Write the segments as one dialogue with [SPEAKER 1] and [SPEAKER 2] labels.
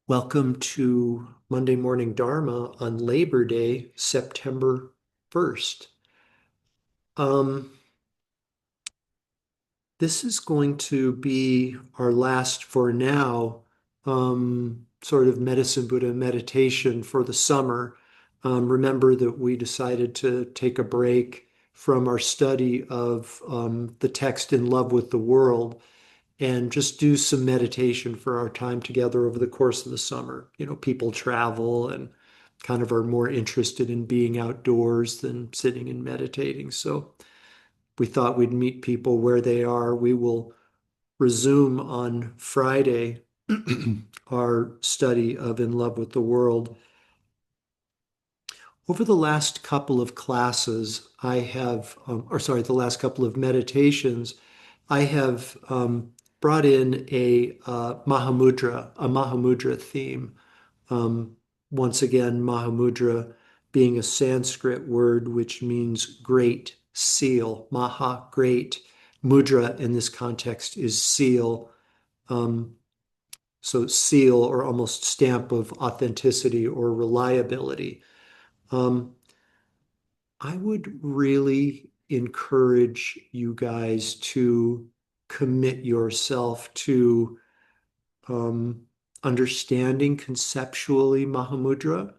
[SPEAKER 1] Welcome to Monday Morning Dharma on Labor Day, September 1st. Um, this is going to be our last for now, sort of Medicine Buddha meditation for the summer. Remember that we decided to take a break from our study of the text In Love with the World and just do some meditation for our time together over the course of the summer. You know, people travel and kind of are more interested in being outdoors than sitting and meditating. So we thought we'd meet people where they are. We will resume on Friday our study of In Love with the World. Over the last couple of classes, I have, the last couple of meditations, I have brought in a Mahamudra theme. Um, Once again, Mahamudra being a Sanskrit word which means great seal. Maha, great. Mudra in this context is seal. Um, so seal or almost stamp of authenticity or reliability. Um, I would really encourage you guys to commit yourself to um, understanding conceptually Mahamudra,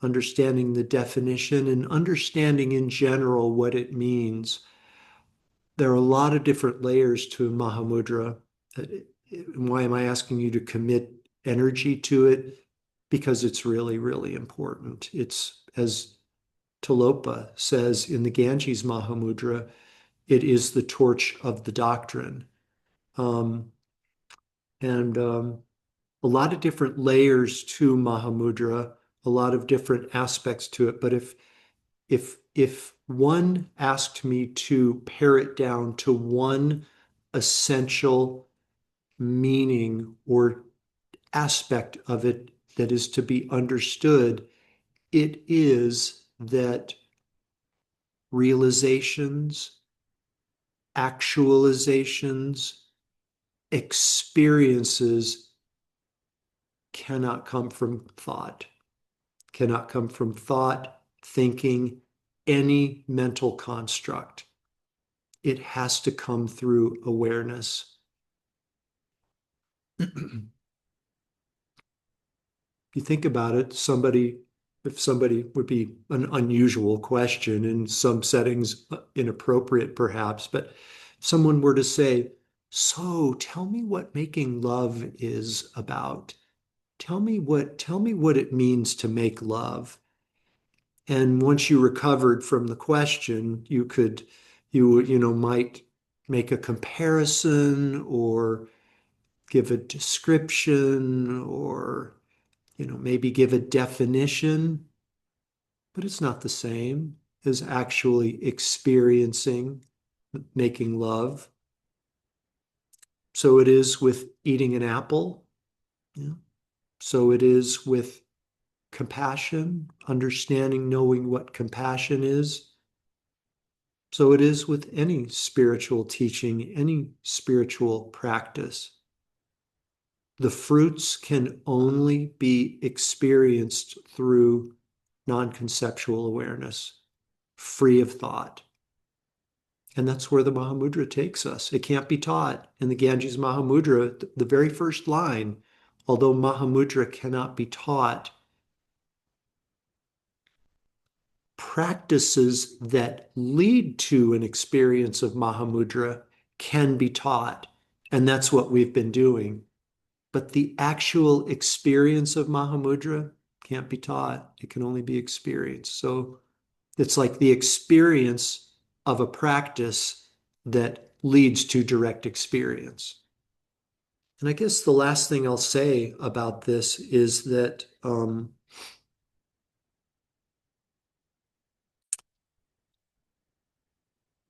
[SPEAKER 1] understanding the definition, and understanding in general what it means. There are a lot of different layers to Mahamudra. Why am I asking you to commit energy to it? Because it's really, really important. It's, as Tilopa says in the Ganges Mahamudra, it is the torch of the doctrine. Um, and a lot of different layers to Mahamudra, a lot of different aspects to it. But if one asked me to pare it down to one essential meaning or aspect of it that is to be understood, it is that realizations, actualizations, experiences cannot come from thought, cannot come from thought, thinking, any mental construct. It has to come through awareness. If you think about it, if somebody would be an unusual question in some settings, inappropriate perhaps, but if someone were to say, so tell me what making love is about. Tell me what it means to make love. And once you recovered from the question, might make a comparison or give a description or, maybe give a definition, but it's not the same as actually experiencing making love. So it is with eating an apple. Yeah. So it is with compassion, understanding, knowing what compassion is. So it is with any spiritual teaching, any spiritual practice. The fruits can only be experienced through non-conceptual awareness, free of thought. And that's where the Mahamudra takes us. It can't be taught. In the Ganges Mahamudra, the very first line, although Mahamudra cannot be taught, practices that lead to an experience of Mahamudra can be taught. And that's what we've been doing. But the actual experience of Mahamudra can't be taught. It can only be experienced. So it's like the experience of a practice that leads to direct experience. And I guess the last thing I'll say about this is that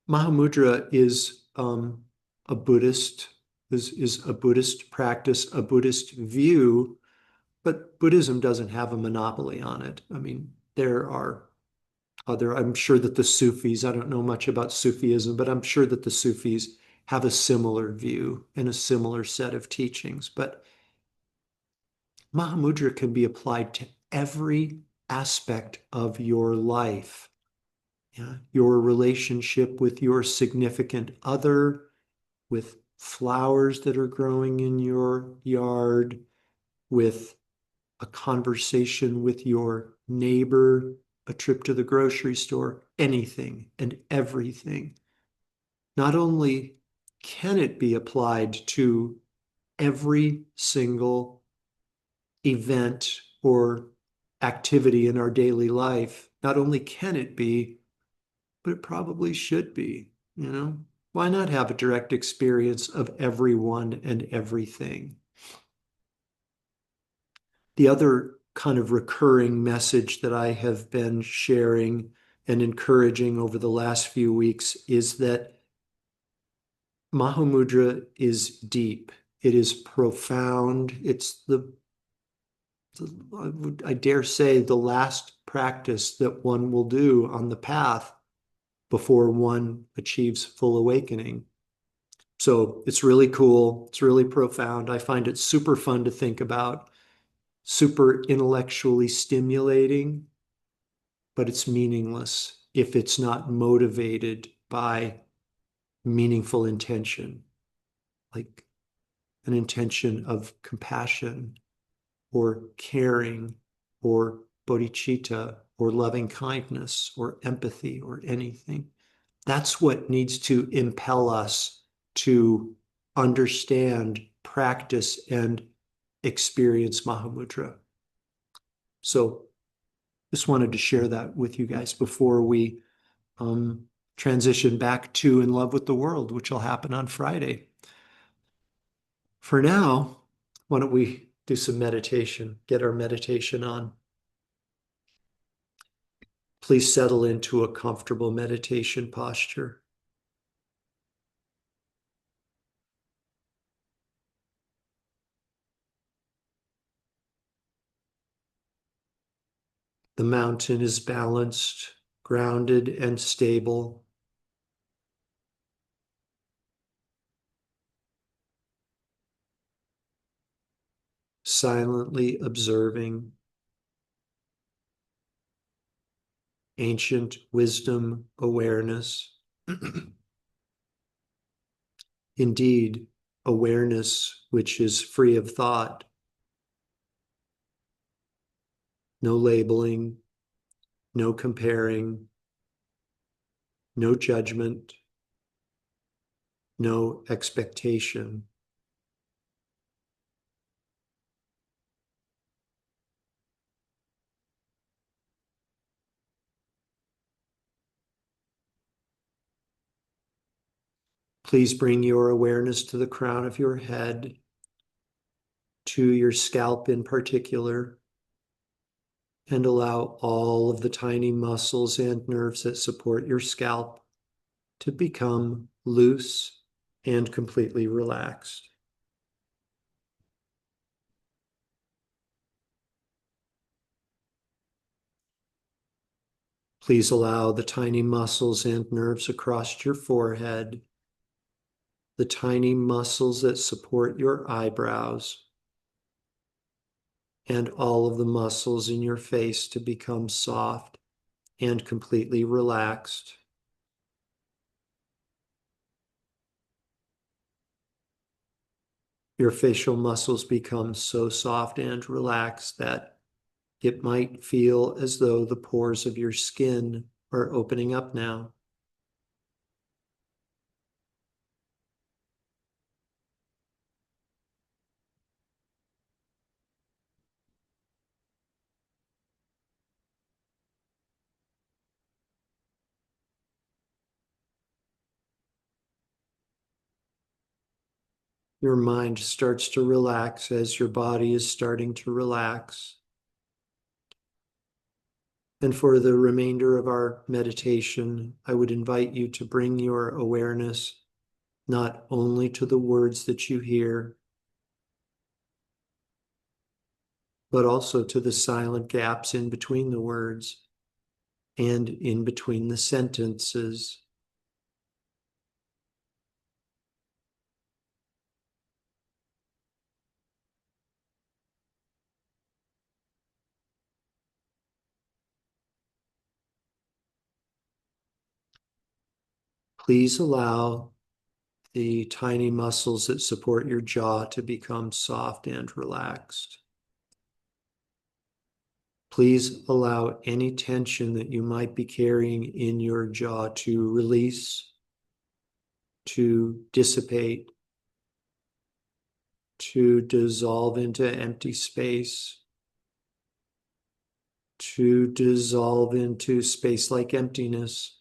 [SPEAKER 1] Mahamudra is a Buddhist is a Buddhist practice, a Buddhist view, but Buddhism doesn't have a monopoly on it. I mean, there are I'm sure that the Sufis, I don't know much about Sufism, but I'm sure that the Sufis have a similar view and a similar set of teachings. But Mahamudra can be applied to every aspect of your life. Yeah? Your relationship with your significant other, with flowers that are growing in your yard, with a conversation with your neighbor, a trip to the grocery store, anything and everything. Not only can it be applied to every single event or activity in our daily life, not only can it be, but it probably should be, you know? Why not have a direct experience of everyone and everything? The other kind of recurring message that I have been sharing and encouraging over the last few weeks is that Mahamudra is deep. It is profound. It's I dare say, the last practice that one will do on the path before one achieves full awakening. So it's really cool. It's really profound. I find it super fun to think about, super intellectually stimulating, but it's meaningless if it's not motivated by meaningful intention, like an intention of compassion or caring or bodhicitta or loving kindness or empathy or anything. That's what needs to impel us to understand, practice, and experience Mahamudra. So just wanted to share that with you guys before we um, transition back to In Love with the World, which will happen on Friday. For now, why don't we do some meditation, get our meditation on. Please settle into a comfortable meditation posture. The mountain is balanced, grounded, and stable. Silently observing ancient wisdom awareness. Indeed, awareness which is free of thought, no labeling, no comparing, no judgment, no expectation. Please bring your awareness to the crown of your head, to your scalp in particular, and allow all of the tiny muscles and nerves that support your scalp to become loose and completely relaxed. Please allow the tiny muscles and nerves across your forehead, the tiny muscles that support your eyebrows, and all of the muscles in your face to become soft and completely relaxed. Your facial muscles become so soft and relaxed that it might feel as though the pores of your skin are opening up now. Your mind starts to relax as your body is starting to relax. And for the remainder of our meditation, I would invite you to bring your awareness not only to the words that you hear, but also to the silent gaps in between the words and in between the sentences. Please allow the tiny muscles that support your jaw to become soft and relaxed. Please allow any tension that you might be carrying in your jaw to release, to dissipate, to dissolve into empty space, to dissolve into space like emptiness.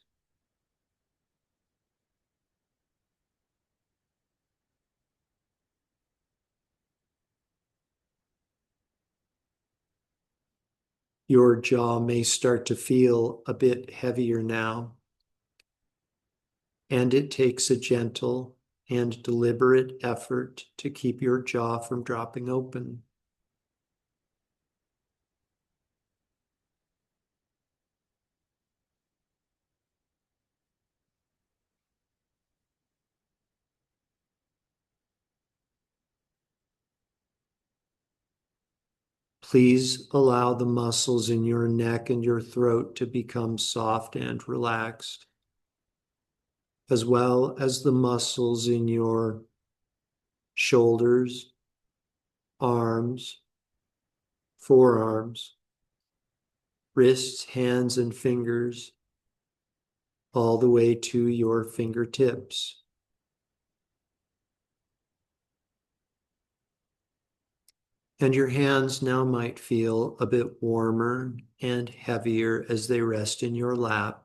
[SPEAKER 1] Your jaw may start to feel a bit heavier now, and it takes a gentle and deliberate effort to keep your jaw from dropping open. Please allow the muscles in your neck and your throat to become soft and relaxed, as well as the muscles in your shoulders, arms, forearms, wrists, hands, and fingers, all the way to your fingertips. And your hands now might feel a bit warmer and heavier as they rest in your lap.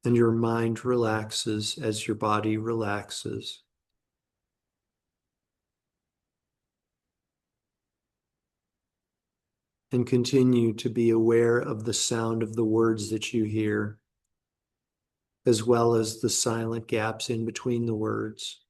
[SPEAKER 1] And your mind relaxes as your body relaxes. And continue to be aware of the sound of the words that you hear, as well as the silent gaps in between the words.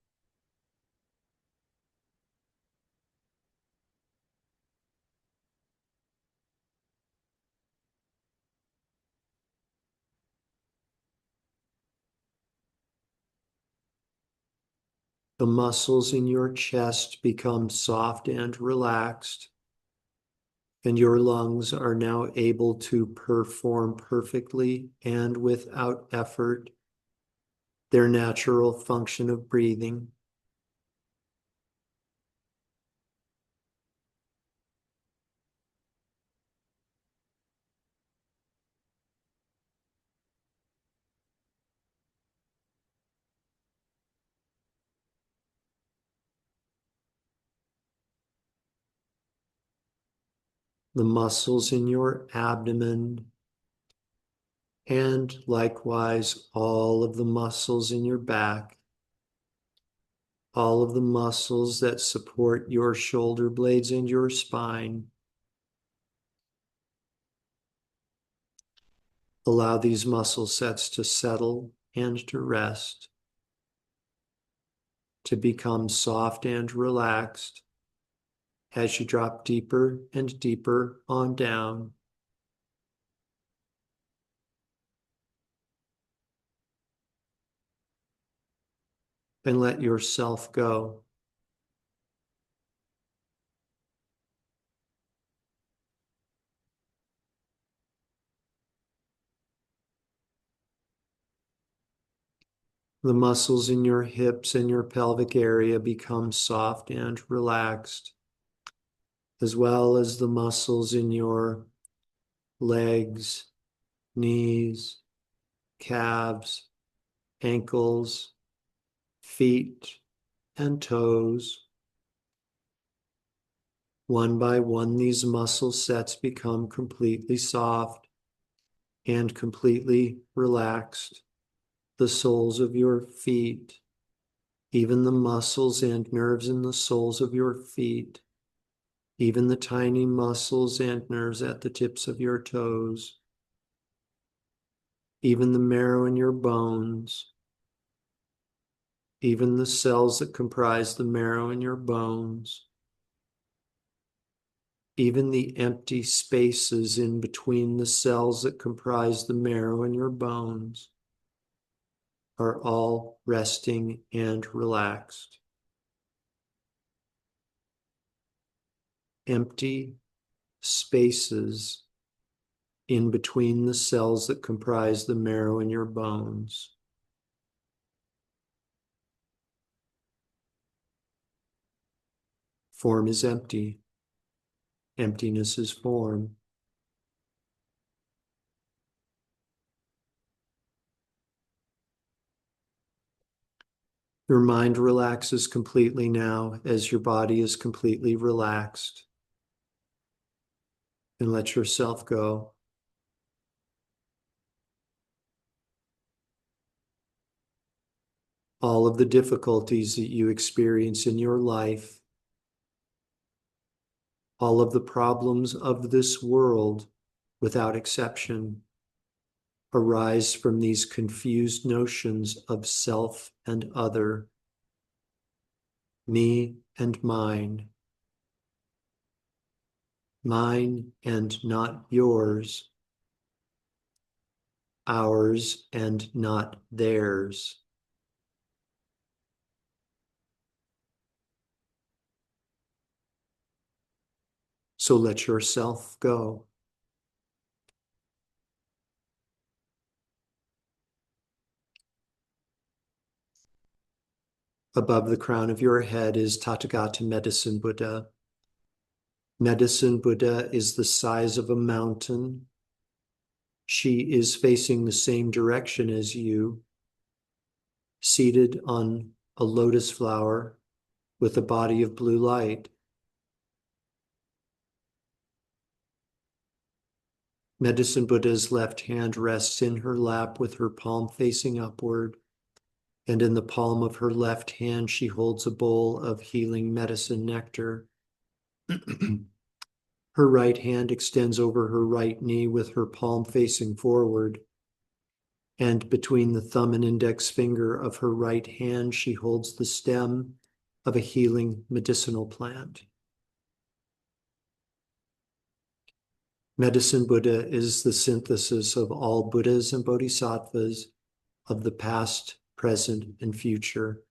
[SPEAKER 1] The muscles in your chest become soft and relaxed, and your lungs are now able to perform perfectly and without effort their natural function of breathing. The muscles in your abdomen, and likewise all of the muscles in your back, all of the muscles that support your shoulder blades and your spine. Allow these muscle sets to settle and to rest, to become soft and relaxed as you drop deeper and deeper on down. And let yourself go. The muscles in your hips and your pelvic area become soft and relaxed, as well as the muscles in your legs, knees, calves, ankles, feet, and toes. One by one, these muscle sets become completely soft and completely relaxed. The soles of your feet, even the muscles and nerves in the soles of your feet, even the tiny muscles and nerves at the tips of your toes, even the marrow in your bones, even the cells that comprise the marrow in your bones, even the empty spaces in between the cells that comprise the marrow in your bones are all resting and relaxed. empty spaces in between the cells that comprise the marrow in your bones. Form is empty. Emptiness is form. Your mind relaxes completely now as your body is completely relaxed. And let yourself go. All of the difficulties that you experience in your life, all of the problems of this world, without exception, arise from these confused notions of self and other, me and mine and not yours, ours and not theirs. So let yourself go. Above the crown of your head is Tathagata Medicine Buddha. Medicine Buddha is the size of a mountain. She is facing the same direction as you, seated on a lotus flower with a body of blue light. Medicine Buddha's left hand rests in her lap with her palm facing upward, and in the palm of her left hand she holds a bowl of healing medicine nectar. Her right hand extends over her right knee with her palm facing forward, and between the thumb and index finger of her right hand she holds the stem of a healing medicinal plant. Medicine Buddha is the synthesis of all Buddhas and Bodhisattvas of the past, present, and future.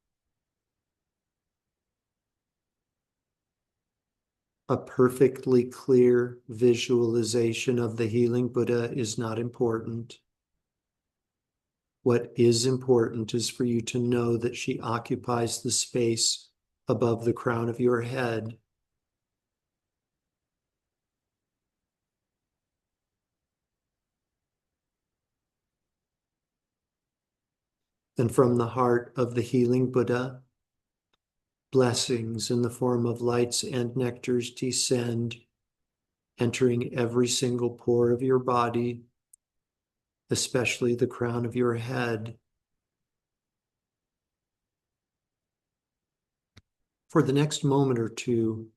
[SPEAKER 1] A perfectly clear visualization of the healing Buddha is not important. What is important is for you to know that she occupies the space above the crown of your head. And from the heart of the healing Buddha, blessings in the form of lights and nectars descend, entering every single pore of your body, especially the crown of your head. For the next moment or two,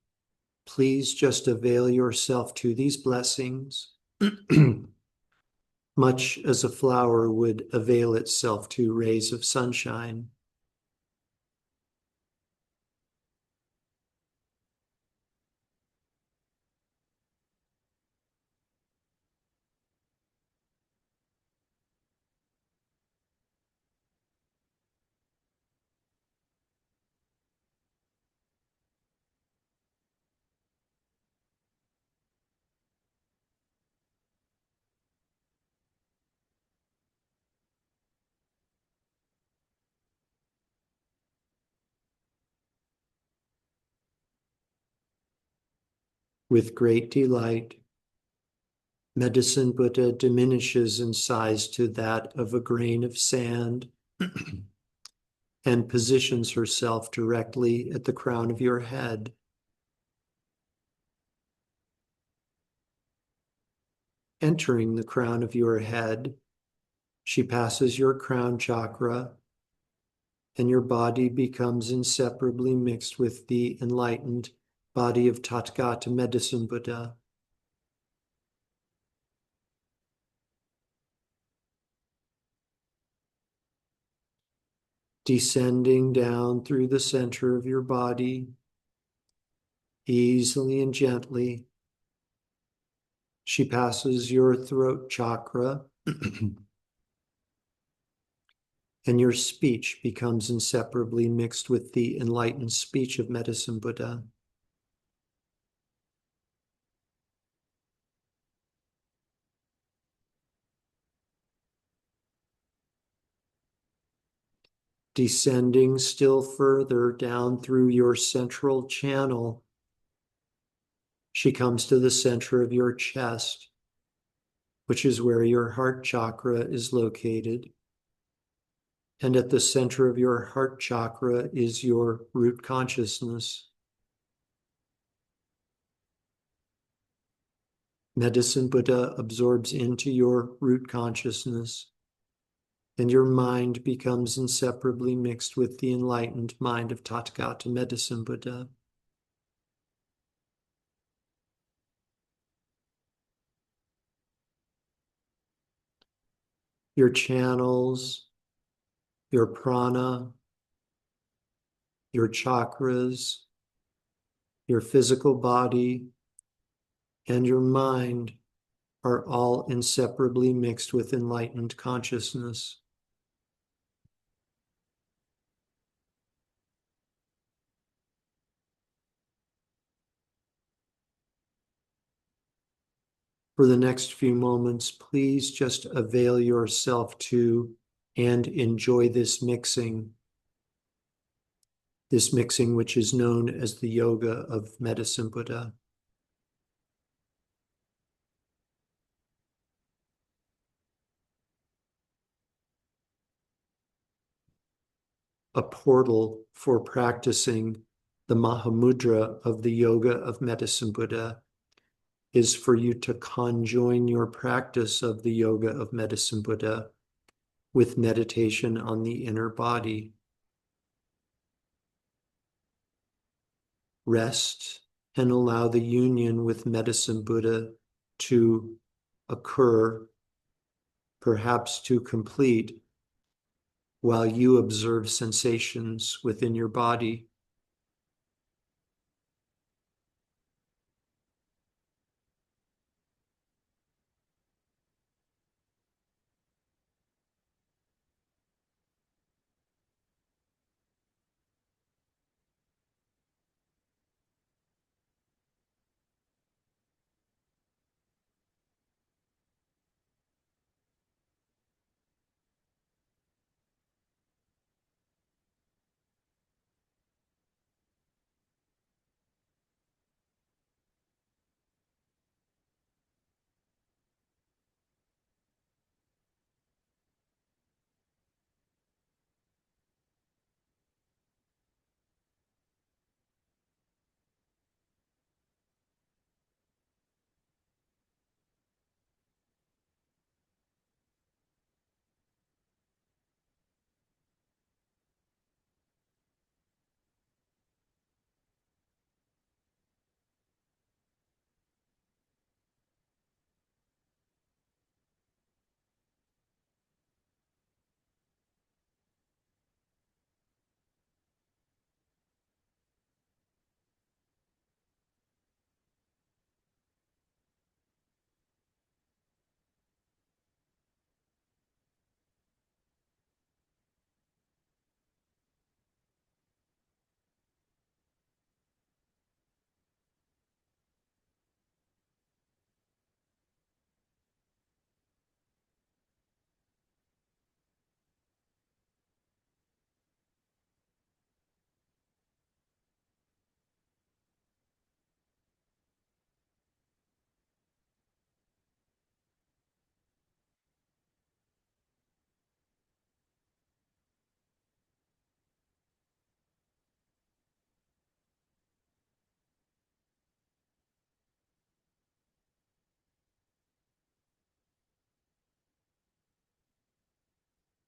[SPEAKER 1] please just avail yourself to these blessings, much as a flower would avail itself to rays of sunshine. With great delight, Medicine Buddha diminishes in size to that of a grain of sand and positions herself directly at the crown of your head. Entering the crown of your head, she passes your crown chakra, and your body becomes inseparably mixed with the enlightened body of Tathagata Medicine Buddha. Descending down through the center of your body, easily and gently, she passes your throat chakra, and your speech becomes inseparably mixed with the enlightened speech of Medicine Buddha. Descending still further down through your central channel, she comes to the center of your chest, which is where your heart chakra is located. And at the center of your heart chakra is your root consciousness. Medicine Buddha absorbs into your root consciousness, and your mind becomes inseparably mixed with the enlightened mind of Tathagata Medicine Buddha. Your channels, your prana, your chakras, your physical body, and your mind are all inseparably mixed with enlightened consciousness. For the next few moments, please just avail yourself to and enjoy this mixing which is known as the yoga of Medicine Buddha. A portal for practicing the Mahamudra of the yoga of Medicine Buddha is for you to conjoin your practice of the yoga of Medicine Buddha with meditation on the inner body. Rest and allow the union with Medicine Buddha to occur, perhaps to complete, while you observe sensations within your body.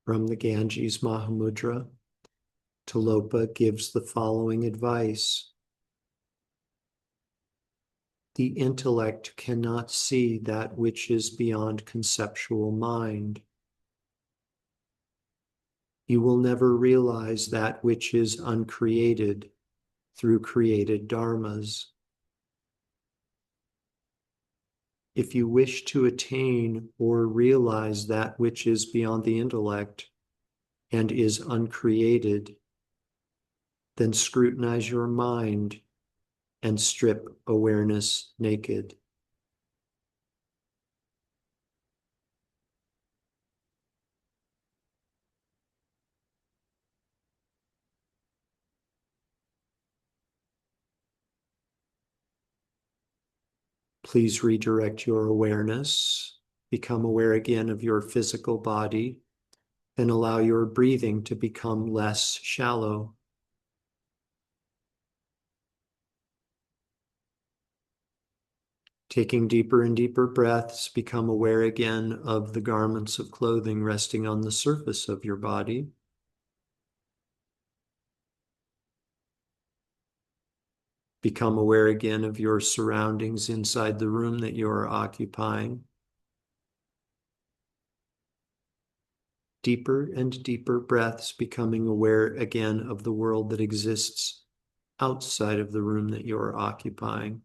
[SPEAKER 1] From the Ganges Mahamudra, Tilopa gives the following advice. The intellect cannot see that which is beyond conceptual mind. You will never realize that which is uncreated through created dharmas. If you wish to attain or realize that which is beyond the intellect and is uncreated, then scrutinize your mind and strip awareness naked. Please redirect your awareness. Become aware again of your physical body and allow your breathing to become less shallow. Taking deeper and deeper breaths, become aware again of the garments of clothing resting on the surface of your body. Become aware again of your surroundings inside the room that you are occupying. Deeper and deeper breaths, becoming aware again of the world that exists outside of the room that you are occupying.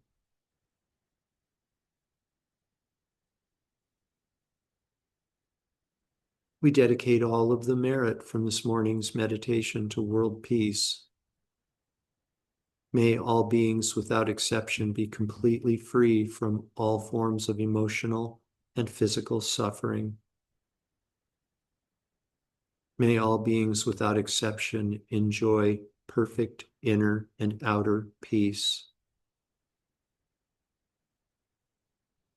[SPEAKER 1] We dedicate all of the merit from this morning's meditation to world peace. May all beings without exception be completely free from all forms of emotional and physical suffering. May all beings without exception enjoy perfect inner and outer peace.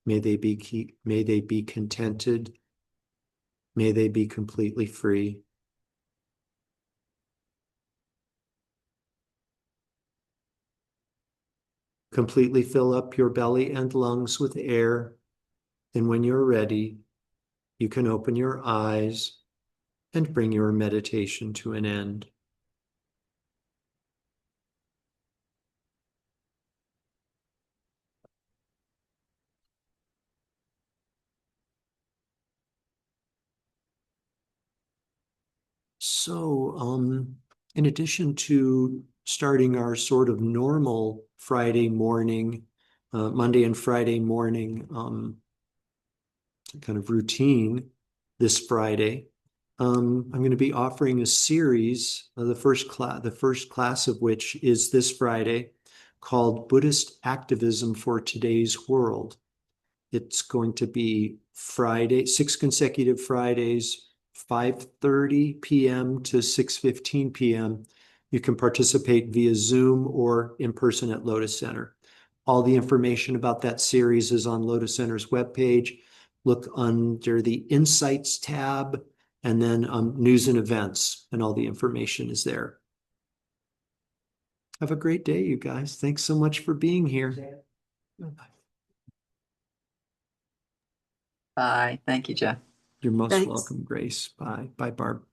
[SPEAKER 1] May they be contented. May they be completely free. Completely fill up your belly and lungs with air. And when you're ready, you can open your eyes and bring your meditation to an end. So, in addition to starting our sort of normal Friday morning, Monday and Friday morning kind of routine this Friday, I'm going to be offering a series, the first class of which is this Friday, called Buddhist Activism for Today's World. It's going to be Friday, 6 consecutive Fridays, 5:30 p.m. to 6:15 p.m. You can participate via Zoom or in person at Lotus Center. All the information about that series is on Lotus Center's webpage. Look under the Insights tab and then News and Events, and all the information is there. Have a great day, you guys. Thanks so much for being here.
[SPEAKER 2] Bye. Thank you, Jeff.
[SPEAKER 1] You're most
[SPEAKER 3] Thanks.
[SPEAKER 1] welcome, Grace. Bye. Bye, Barb.